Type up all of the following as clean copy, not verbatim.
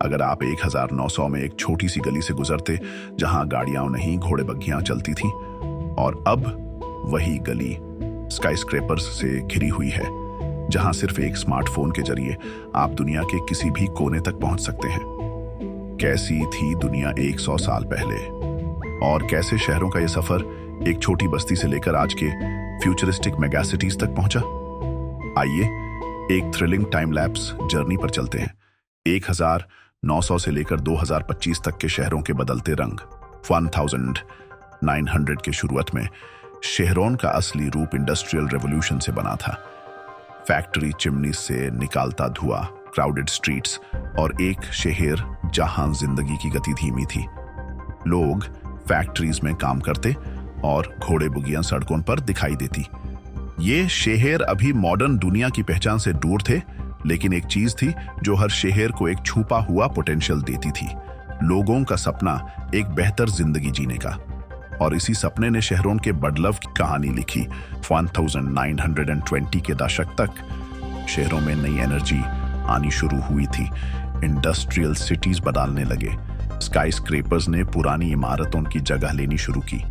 अगर आप 1900 में एक छोटी सी गली से गुजरते जहां गाड़ियां नहीं घोड़े बग्घियां चलती थीं, और अब वही गली स्काईस्क्रेपर्स से घिरी हुई है, जहां सिर्फ एक स्मार्टफोन के जरिए आप दुनिया के किसी भी कोने तक पहुंच सकते हैं। कैसी थी दुनिया 100 साल पहले, और कैसे शहरों का यह सफर एक छोटी बस्ती से लेकर आज के फ्यूचरिस्टिक मेगासिटीज तक पहुंचा। आइए एक थ्रिलिंग टाइम लैप्स जर्नी पर चलते हैं। 1900 से लेकर 2025 तक के शहरों के बदलते रंग। 1900 के शुरुआत में शेहरोन का असली रूप इंडस्ट्रियल रेवोल्यूशन से बना था। फैक्ट्री चिमनी से निकालता धुआं, क्राउडेड स्ट्रीट्स और एक शहर जहां जिंदगी की गति धीमी थी। लोग फैक्ट्रीज में काम करते और घोड़े बुगियां सड़कों पर दिखाई देती। ये शहर अभी मॉडर्न दुनिया की पहचान से दूर थे, लेकिन एक चीज थी जो हर शहर को एक छुपा हुआ पोटेंशियल देती थी। लोगों का सपना एक बेहतर जिंदगी जीने का, और इसी सपने ने शहरों के बदलाव की कहानी लिखी। 1920 के दशक तक शहरों में नई एनर्जी आनी शुरू हुई थी। इंडस्ट्रियल सिटीज बदलने लगे। स्काईस्क्रेपर्स ने पुरानी इमारतों की जगह लेनी शुरू की।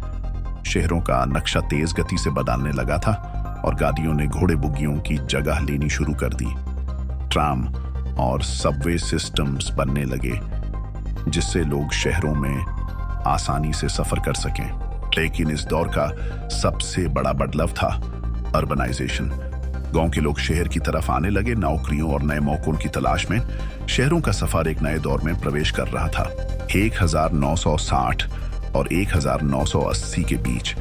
शहरों का नक्शा तेज गति से बदलने लगा था और गाड़ियों ने घोड़े बुग्गियों की जगह लेनी शुरू कर दी। ट्राम और सबवे सिस्टम्स बनने लगे, जिससे लोग शहरों में आसानी से सफर कर सकें। लेकिन इस दौर का सबसे बड़ा बदलाव था अर्बनाइजेशन। गांव के लोग शहर की तरफ आने लगे, नौकरियों और नए मौकों की तलाश में। शहरों का सफर एक नए दौर में प्रवेश कर रहा था। 1960 और 1980 के बीच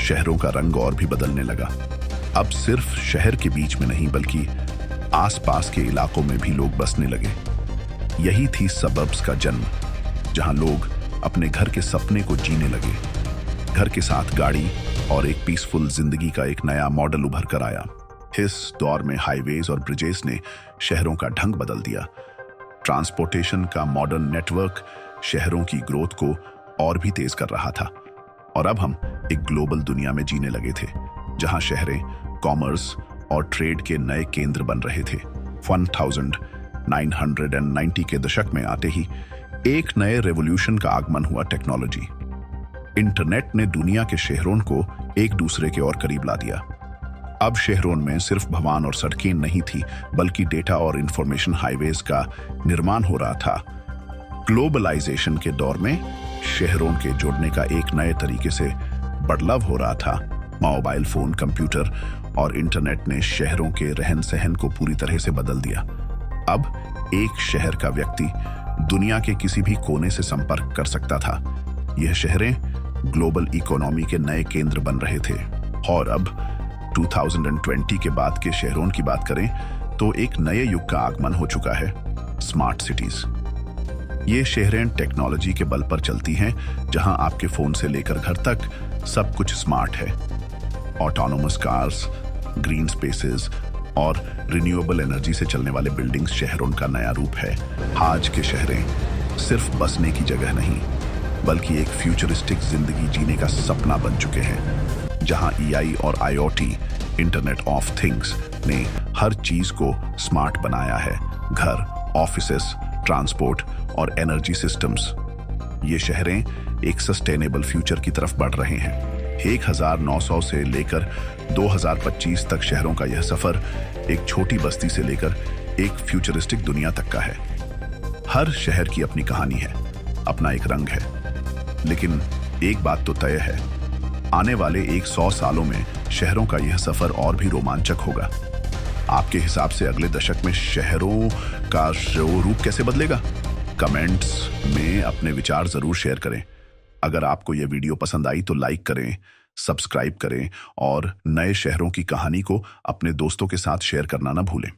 शहरों का रंग और भी बदलने लगा। अब सिर्फ शहर के बीच में नहीं, बल्कि आसपास के इलाकों में भी लोग बसने लगे। यही थी सबर्ब्स का जन्म, जहां लोग अपने घर के सपने को जीने लगे। घर के साथ गाड़ी और एक पीसफुल जिंदगी का एक नया मॉडल उभर कर आया। इस दौर में हाईवेज और ब्रिजेस ने शहरों का ढंग बदल दिया। ट्रांसपोर्टेशन का मॉडर्न नेटवर्क शहरों की ग्रोथ को और भी तेज कर रहा था। और अब हम एक ग्लोबल दुनिया में जीने लगे थे, जहां शहरें कॉमर्स और ट्रेड के नए केंद्र बन रहे थे। 1990 के दशक में आते ही एक नए रेवोल्यूशन का आगमन हुआ, टेक्नोलॉजी। इंटरनेट ने दुनिया के शहरों को एक दूसरे के और करीब ला दिया। अब शहरों में सिर्फ भवन और सड़कें नहीं थी, बल्कि डेटा और इंफॉर्मेशन हाईवेज का निर्माण हो रहा था। ग्लोबलाइजेशन के दौर में शहरों के जुड़ने का एक नए तरीके से बदलाव हो रहा था। मोबाइल फोन, कंप्यूटर और इंटरनेट ने शहरों के रहन सहन को पूरी तरह से बदल दिया। अब एक शहर का व्यक्ति दुनिया के किसी भी कोने से संपर्क कर सकता था। यह शहरें ग्लोबल इकोनॉमी के नए केंद्र बन रहे थे। और अब 2020 के बाद के शहरों की बात करें तो एक नए युग का आगमन हो चुका है, स्मार्ट सिटीज। ये शहरें टेक्नोलॉजी के बल पर चलती हैं, जहां आपके फोन से लेकर घर तक सब कुछ स्मार्ट है। ऑटोनोमस कार्स, ग्रीन स्पेसेस और रिन्यूएबल एनर्जी से चलने वाले बिल्डिंग्स शहरों का नया रूप है। आज के शहरें सिर्फ बसने की जगह नहीं, बल्कि एक फ्यूचरिस्टिक जिंदगी जीने का सपना बन चुके हैं, जहां एआई और आईओटी, इंटरनेट ऑफ थिंग्स, ने हर चीज को स्मार्ट बनाया है। घर, ऑफिसेस, ट्रांसपोर्ट और एनर्जी सिस्टम्स। ये शहरें एक सस्टेनेबल फ्यूचर की तरफ बढ़ रहे हैं। 1900 से लेकर 2025 तक शहरों का यह सफर एक छोटी बस्ती से लेकर एक फ्यूचरिस्टिक दुनिया तक का है। हर शहर की अपनी कहानी है, अपना एक रंग है। लेकिन एक बात तो तय है, आने वाले 100 सालों में शहरों का यह सफर और भी रोमांचक होगा। आपके हिसाब से अगले दशक में शहरों का रूप कैसे बदलेगा? कमेंट्स में अपने विचार जरूर शेयर करें। अगर आपको यह वीडियो पसंद आई तो लाइक करें, सब्सक्राइब करें और नए शहरों की कहानी को अपने दोस्तों के साथ शेयर करना ना भूलें।